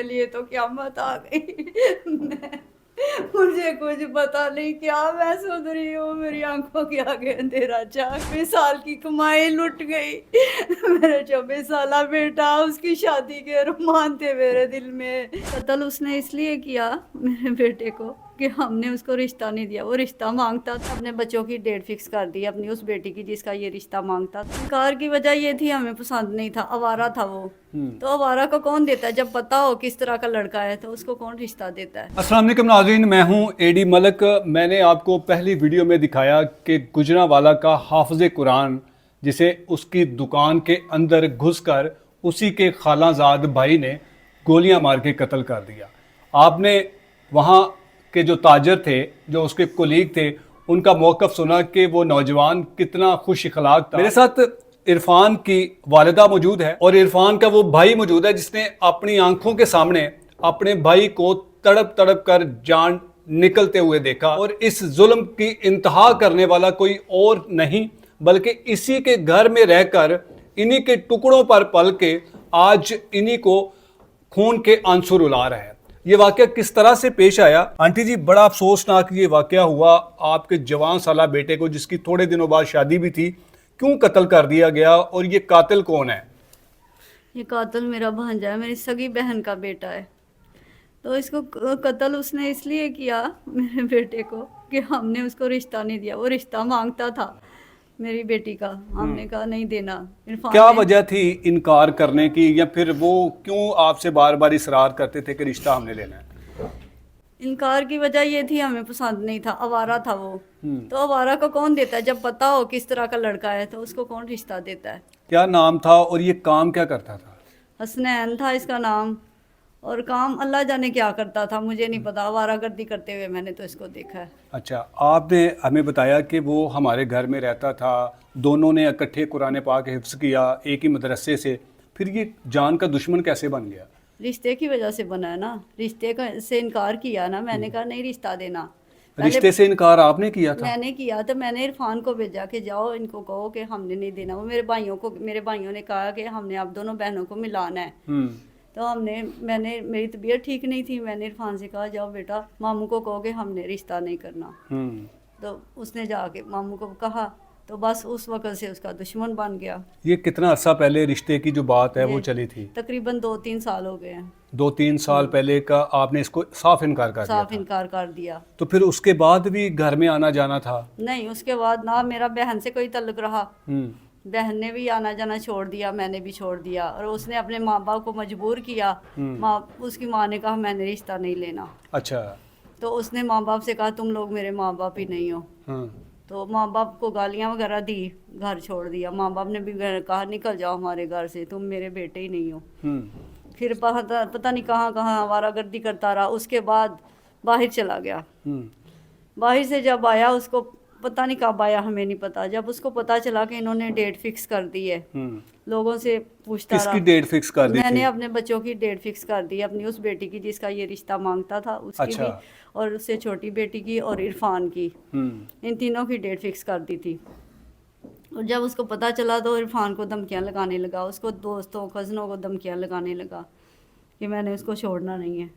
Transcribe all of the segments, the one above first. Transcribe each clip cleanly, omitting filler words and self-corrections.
मेरे लिए तो क़यामत आ गई। मुझे कुछ पता नहीं क्या मैं सुन रही हूँ, मेरी आंखों के आगे अंधेरा छा, 20 साल की कमाई लुट गई। मेरा 24 साला बेटा, उसकी शादी के अरमान थे मेरे दिल में। कत्ल उसने इसलिए किया मेरे बेटे को कि हमने उसको रिश्ता नहीं दिया। वो रिश्ता मांगता था, अपने बच्चों की डेट फिक्स कर दी अपनी उस बेटी की जिसका ये रिश्ता मांगता था। इनकार की वजह ये थी हमें पसंद नहीं था, आवारा था वो। तो आवारा को कौन देता है? जब पता हो किस तरह का लड़का है तो उसको कौन रिश्ता देता है? अस्सलाम वालेकुम नाज़रीन, मैं हूं एडी मलक। मैंने आपको पहली वीडियो में दिखाया कि गुजरांवाला का हाफिज़ कुरान, जिसे उसकी दुकान के अंदर घुसकर उसी के खालाजाद भाई ने गोलियां मार के कत्ल कर दिया। आपने वहां के जो ताजर थे, जो उसके कोलीग थे, उनका मौक़िफ़ सुना कि वो नौजवान कितना खुश इखलाक था। मेरे साथ इरफान की वालिदा मौजूद है और इरफान का वो भाई मौजूद है जिसने अपनी आंखों के सामने अपने भाई को तड़प तड़प कर जान निकलते हुए देखा। और इस जुल्म की इंतहा करने वाला कोई और नहीं बल्कि इसी के घर में रहकर इन्हीं के टुकड़ों पर पल के आज इन्हीं को खून के आंसू रुला रहा है। ये वाकया किस तरह से पेश आया? आंटी जी, बड़ा अफसोसनाक ये वाकया हुआ। आपके जवान साला बेटे को, जिसकी थोड़े दिनों बाद शादी भी थी, क्यों कत्ल कर दिया गया और ये कातिल कौन है? ये कातिल मेरा भांजा है, मेरी सगी बहन का बेटा है। तो इसको कत्ल उसने इसलिए किया मेरे बेटे को कि हमने उसको रिश्ता नहीं दिया। वो रिश्ता मांगता था मेरी बेटी का, हमने कहा नहीं देना। इरफान क्या ने वजह थी इनकार करने की, या फिर वो क्यों आपसे बार बार इसरार करते थे कि रिश्ता हमने लेना है? इनकार की वजह ये थी हमें पसंद नहीं था, आवारा था वो। तो आवारा को कौन देता है? जब पता हो किस तरह का लड़का है तो उसको कौन रिश्ता देता है? क्या नाम था और ये काम क्या करता था? हसनैन था इसका नाम, और काम अल्लाह जाने क्या करता था, मुझे नहीं पता। आवारागर्दी करते हुए मैंने तो इसको देखा है। अच्छा, आपने हमें बताया कि वो हमारे घर में रहता था, दोनों ने इकट्ठे कुरान पाक हिफ्ज़ किया एक ही मदरसे से, फिर ये जान का दुश्मन कैसे बन गया? रिश्ते की वजह से बना है ना, रिश्ते का से इनकार किया ना। मैंने कहा नहीं रिश्ता देना। पहले रिश्ते से इनकार आपने किया था? मैंने किया तो मैंने इरफान को भेजा कि जाओ इनको कहो कि हमने नहीं देना। वो मेरे भाइयों ने कहा कि हमने आप दोनों बहनों को मिलाना है। तो मेरी तबीयत ठीक नहीं थी, मैंने इरफान से कहा जाओ बेटा मामू को कहो कि हमने रिश्ता नहीं करना। तो उसने जाके मामू को कहा, तो बस उस वक़्त से उसका दुश्मन बन गया। ये कितना अर्सा पहले रिश्ते की जो बात है वो ये चली थी? तकरीबन 2-3 साल हो गए हैं। 2-3 साल पहले का आपने इसको साफ इनकार कर दिया साफ था? इनकार कर दिया। तो फिर उसके बाद भी घर में आना जाना था? नहीं, उसके बाद ना मेरा बहन से कोई तल्लुक रहा। हम्म बहन ने भी आना जाना छोड़ दिया, मैंने भी छोड़ दिया, और उसने अपने माँ बाप को मजबूर किया। उसकी माँ ने कहा मैंने रिश्ता नहीं लेना। अच्छा। तो उसने माँ बाप से कहा तुम लोग मेरे माँ बाप ही नहीं हो। हाँ। तो माँ बाप को गालियाँ वगैरह दी, घर छोड़ दिया। माँ बाप ने भी कहा निकल जाओ हमारे घर से, तुम मेरे बेटे ही नहीं हो। फिर पता नहीं कहाँ कहाँ आवारागर्दी करता रहा। उसके बाद बाहर चला गया। बाहर से जब आया, उसको पता नहीं कब आया, हमें नहीं पता। जब उसको पता चला कि इन्होंने डेट फिक्स कर दी है, लोगों से पूछता किसकी रहा। डेट फिक्स कर दी थी? मैंने अपने बच्चों की डेट फिक्स कर दी, अपनी उस बेटी की जिसका ये रिश्ता मांगता था उसकी अच्छा। भी, और उससे छोटी बेटी की और इरफान की। इन तीनों की डेट फिक्स कर दी थी। और जब उसको पता चला तो इरफान को धमकियाँ लगाने लगा, उसको दोस्तों कज़नों को धमकियाँ लगाने लगा कि मैंने उसको छोड़ना नहीं है।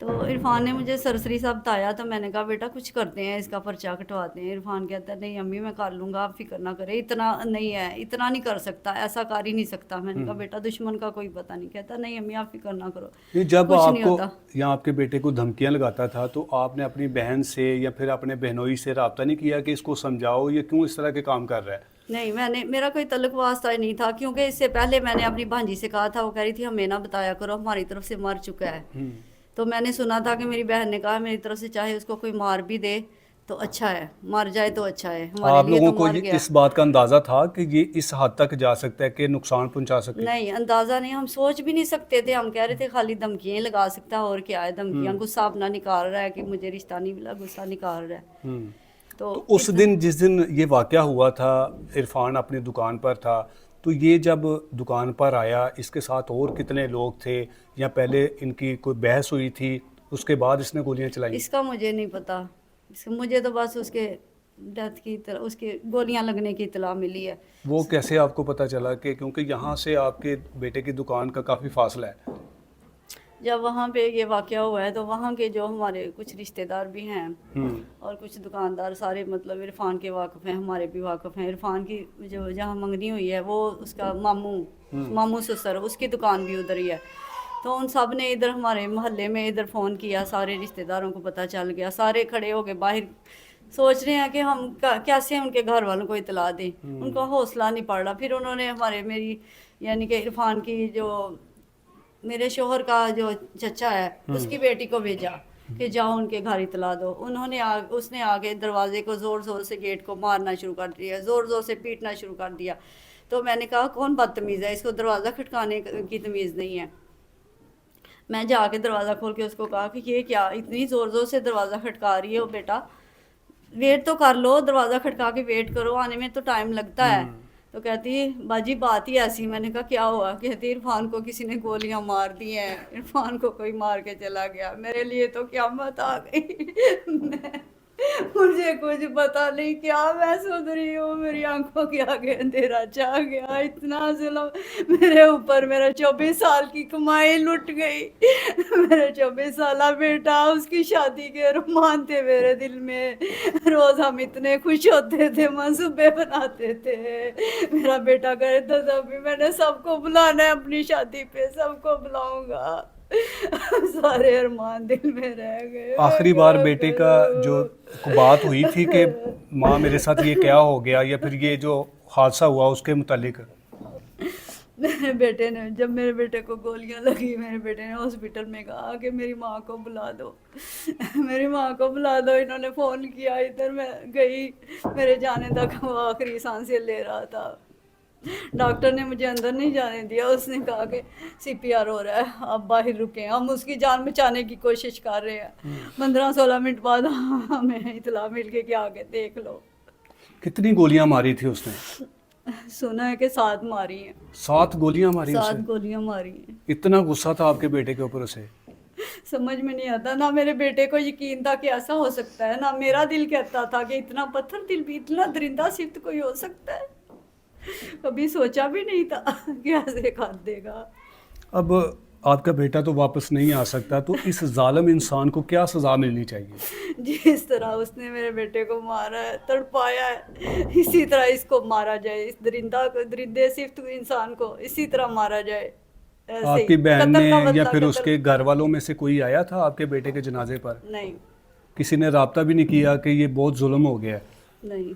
तो इरफान ने मुझे सरसरी सा बताया, तो मैंने कहा बेटा कुछ करते हैं, इसका पर्चा कटवाते हैं। इरफान कहता है नहीं अम्मी मैं कर लूँगा, आप फिक्र ना करें, इतना नहीं है, इतना नहीं कर सकता, ऐसा कर ही नहीं सकता। मैंने कहा बेटा दुश्मन का कोई पता नहीं। कहता नहीं अम्मी आप फिक्र ना करो, ये जब कुछ नहीं आपको होता। या आपके बेटे को धमकियां लगाता था तो आपने अपनी बहन से या फिर अपने बहनोई से रब्ता नहीं किया कि इसको समझाओ ये क्यों इस तरह के काम कर रहा है? नहीं, मेरा कोई तल्लुक वास्ता ही नहीं था, क्योंकि इससे पहले मैंने अपनी भांजी से कहा था। वो कह रही थी हमें ना बताया करो, हमारी तरफ से मर चुका है। तो मैंने सुना था कि मेरी बहन ने कहा मेरी तरफ से चाहे उसको कोई मार भी दे तो अच्छा है, मर जाए तो अच्छा है, हमारे आप लिए लोगों तो को मर ये गया। इस बात का अंदाजा था कि ये इस हद तक जा सकता है कि नुकसान पहुंचा सके? नहीं, अंदाज़ा नहीं, हम सोच भी नहीं सकते थे। हम कह रहे थे खाली धमकियाँ ही लगा सकता है, और क्या है धमकियाँ। गुस्सा अपना निकाल रहा है कि मुझे रिश्ता नहीं मिला, गुस्सा निकाल रहा है। तो तो उस दिन जिस दिन ये वाकया हुआ था, इरफान अपनी दुकान पर था, तो ये जब दुकान पर आया इसके साथ और कितने लोग थे, या पहले इनकी कोई बहस हुई थी उसके बाद इसने गोलियां चलाई? इसका मुझे नहीं पता। मुझे तो बस उसके डेथ की तरह, उसके गोलियां लगने की इतला मिली है। वो कैसे आपको पता चला? कि क्योंकि यहाँ से आपके बेटे की दुकान का काफ़ी फासला है। जब वहाँ पे ये वाक़या हुआ है तो वहाँ के जो हमारे कुछ रिश्तेदार भी हैं और कुछ दुकानदार सारे मतलब इरफान के वाकिफ़ हैं, हमारे भी वाकिफ़ हैं। इरफान की जो जहाँ मंगनी हुई है वो उसका मामू ससुर उसकी दुकान भी उधर ही है। तो उन सब ने इधर हमारे मोहल्ले में इधर फ़ोन किया, सारे रिश्तेदारों को पता चल गया, सारे खड़े हो गए बाहर, सोच रहे हैं कि हम कैसे उनके घर वालों को इतला दें। उनका हौसला नहीं पड़ रहा। फिर उन्होंने मेरी यानी कि इरफान की जो मेरे शोहर का जो चचा है उसकी बेटी को भेजा कि जाओ उनके घर इतला दो। उसने आके दरवाजे को ज़ोर ज़ोर से गेट को मारना शुरू कर दिया, ज़ोर ज़ोर से पीटना शुरू कर दिया। तो मैंने कहा कौन बदतमीज़ है, इसको दरवाज़ा खटकाने की तमीज़ नहीं है। मैं जाके दरवाज़ा खोल के उसको कहा कि ये क्या इतनी ज़ोर ज़ोर से दरवाज़ा खटका रही हो बेटा, वेट तो कर लो, दरवाज़ा खटका के वेट करो, आने में तो टाइम लगता है। तो कहती बाजी बात ही ऐसी। मैंने कहा क्या हुआ? कहती इरफान को किसी ने गोलियां मार दी हैं, इरफान को कोई मार के चला गया। मेरे लिए तो क़यामत आ गई। मुझे कुछ पता नहीं क्या मैं सुन रही हूँ, मेरी आंखों के आगे अंधेरा छा गया। इतना जुल्म मेरे ऊपर, मेरा 24 साल की कमाई लुट गई। मेरा 24 साला बेटा, उसकी शादी के अरमान थे मेरे दिल में। रोज हम इतने खुश होते थे, मंसूबे बनाते थे। मेरा बेटा कहता था भी मैंने सबको बुलाना है अपनी शादी पे, सबको बुलाऊंगा। सारे अरमान दिल में रह गए। आखिरी बार बेटे का जो बात हुई थी कि माँ मेरे साथ ये क्या हो गया, या फिर ये जो हादसा हुआ उसके मुतालिक? मेरे बेटे ने, जब मेरे बेटे को गोलियां लगी, मेरे बेटे ने हॉस्पिटल में कहा कि मेरी माँ को बुला दो, मेरी माँ को बुला दो। इन्होंने फ़ोन किया, इधर मैं गई, मेरे जाने तक वो आखिरी सांसें ले रहा था। डॉक्टर ने मुझे अंदर नहीं जाने दिया। उसने कहा कि CPR हो रहा है, आप बाहर रुके। हम उसकी जान बचाने की कोशिश कर रहे हैं। 15-16 मिनट बाद हमें इतला मिल के कि आगे देख लो। कितनी गोलियां मारी थी उसने? सुना है कि 7 मारी हैं। 7 गोलियां मारी 7 उसे? गोलियां मारी हैं। इतना गुस्सा था आपके बेटे के ऊपर उसे? समझ में नहीं आता, ना मेरे बेटे को यकीन था कि ऐसा हो सकता है, ना मेरा दिल कहता था कि इतना पत्थर दिल भी, इतना दरिंदा सिर्फ कोई हो सकता है। कभी सोचा भी नहीं था कि ऐसे कर देगा। अब आपका बेटा तो वापस नहीं आ सकता, तो इस जालिम इंसान को क्या सज़ा मिलनी चाहिए? जिस तरह उसने मेरे बेटे को मारा है, तड़पाया है, इसी तरह इसको मारा जाए। इस दरिंदे सिर्फ इंसान को इसी तरह मारा जाए। ऐसे ही आपकी बहन कत्ल का ने या बदला, फिर कत्ल। उसके घर वालों में से कोई आया था आपके बेटे के जनाजे पर? नहीं, किसी ने राब्ता भी नहीं किया कि ये बहुत जुल्म हो गया है? नहीं,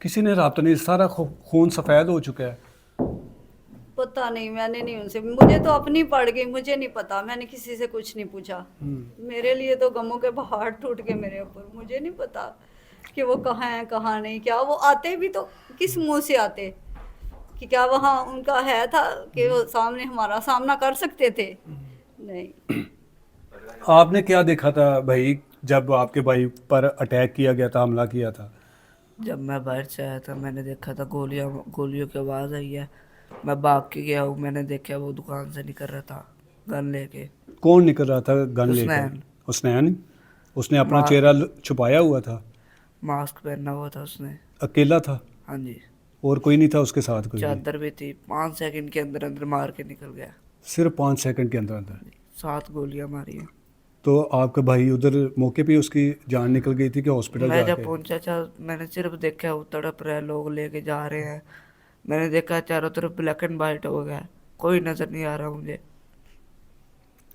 किसी ने राब्ता नहीं, सारा खून सफ़ेद हो चुका है। पता नहीं, मैंने नहीं उनसे, मुझे तो अपनी पड़ गई, मुझे नहीं पता, मैंने किसी से कुछ नहीं पूछा। मेरे लिए तो गमों के पहाड़ टूट के मेरे ऊपर। मुझे नहीं पता कि वो कहाँ हैं कहाँ नहीं। क्या वो आते भी तो किस मुंह से आते, कि क्या वहाँ उनका है था कि वो सामने हमारा सामना कर सकते थे? नहीं। आपने क्या देखा था भाई जब आपके भाई पर अटैक किया गया था, हमला किया था? जब मैं बाहर से आया था मैंने देखा था गोलियों की आवाज़ आई है। मैं भाग के गया हूँ, मैंने देखा वो दुकान से निकल रहा था गन लेके। कौन निकल रहा था गन लेकर? हुसनैन। हुसनैन। उसने अपना माँ- चेहरा छुपाया हुआ था? मास्क पहना हुआ था उसने। अकेला था? हाँ जी। और कोई नहीं था उसके साथ? कोई भी? चादर भी थी। 5 सेकंड के अंदर अंदर मार के निकल गया। सिर्फ 5 सेकंड के अंदर अंदर? 7 गोलियां मारी हैं। तो आपका भाई उधर मौके पे उसकी जान निकल गई थी कि हॉस्पिटल मैं जब जाके? पहुंचा था मैंने सिर्फ देखा वो तड़प रहे, लोग लेके जा रहे हैं। मैंने देखा चारों तरफ ब्लैक एंड वाइट हो गया, कोई नज़र नहीं आ रहा मुझे।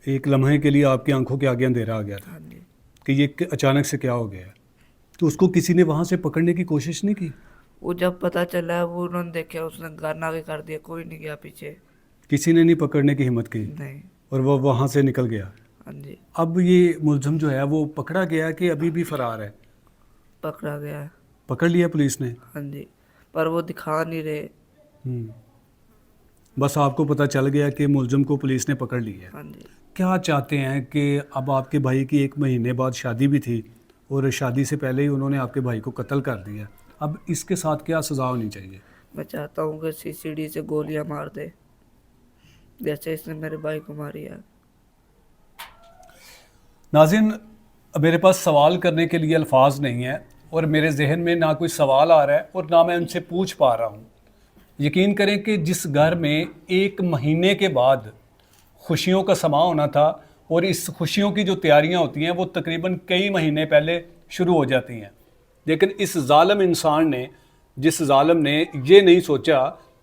एक लम्हे के लिए आपकी आंखों के आगे अंधेरा आ गया था हाँ जी। कि ये अचानक से क्या हो गया। तो उसको किसी ने वहाँ से पकड़ने की कोशिश नहीं की? वो जब पता चला वो उन्होंने देखा, उसने गन आगे कर दिया, कोई नहीं गया पीछे। किसी ने नहीं पकड़ने की हिम्मत की नहीं। और वो वहाँ से निकल गया? हाँ जी। अब ये मुलजिम जो है वो पकड़ा गया कि अभी भी फरार है? पकड़ा गया है। पकड़ लिया पुलिस ने? हाँ जी, पर वो दिखा नहीं रहे। बस आपको पता चल गया कि मुलजिम को पुलिस ने पकड़ लिया है। हाँ जी। क्या चाहते हैं कि अब आपके भाई की 1 महीने बाद शादी भी थी और शादी से पहले ही उन्होंने आपके भाई को कत्ल कर दिया, अब इसके साथ क्या सज़ा होनी चाहिए? मैं चाहता हूँ कि CCD से गोलियां मार दे जैसे इसने मेरे भाई को मारी है। नाज़रीन, मेरे पास सवाल करने के लिए अल्फाज नहीं है और मेरे जहन में ना कोई सवाल आ रहा है और ना मैं उनसे पूछ पा रहा हूँ। यकीन करें कि जिस घर में 1 महीने के बाद खुशियों का समा होना था और इस खुशियों की जो तैयारियां होती हैं वो तकरीबन कई महीने पहले शुरू हो जाती हैं। लेकिन इस जालिम इंसान ने, जिस जालिम ने ये नहीं सोचा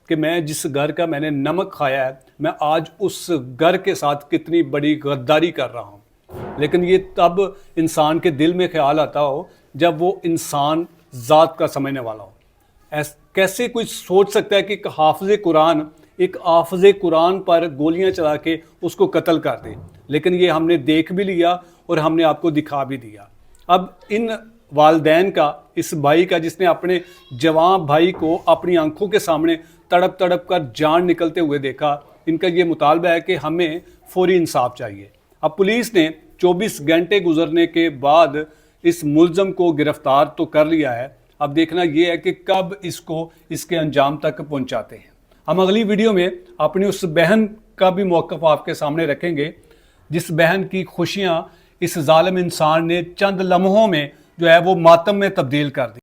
कि मैं जिस घर का मैंने नमक खाया है, मैं आज उस घर के साथ कितनी बड़ी गद्दारी कर रहा हूँ। लेकिन ये तब इंसान के दिल में ख्याल आता हो जब वो इंसान ज़ात का समझने वाला हो। कैसे कोई सोच सकता है कि एक हाफिज़ कुरान पर गोलियां चला के उसको कत्ल कर दे। लेकिन ये हमने देख भी लिया और हमने आपको दिखा भी दिया। अब इन वालदैन का, इस भाई का जिसने अपने जवान भाई को अपनी आंखों के सामने तड़प तड़प कर जान निकलते हुए देखा, इनका ये मुतालबा है कि हमें फौरी इंसाफ चाहिए। अब पुलिस ने 24 घंटे गुजरने के बाद इस मुल्ज़म को गिरफ्तार तो कर लिया है। अब देखना ये है कि कब इसको इसके अंजाम तक पहुंचाते हैं। हम अगली वीडियो में अपनी उस बहन का भी मौक़िफ़ आपके सामने रखेंगे जिस बहन की खुशियां इस जालिम इंसान ने चंद लम्हों में जो है वो मातम में तब्दील कर दी।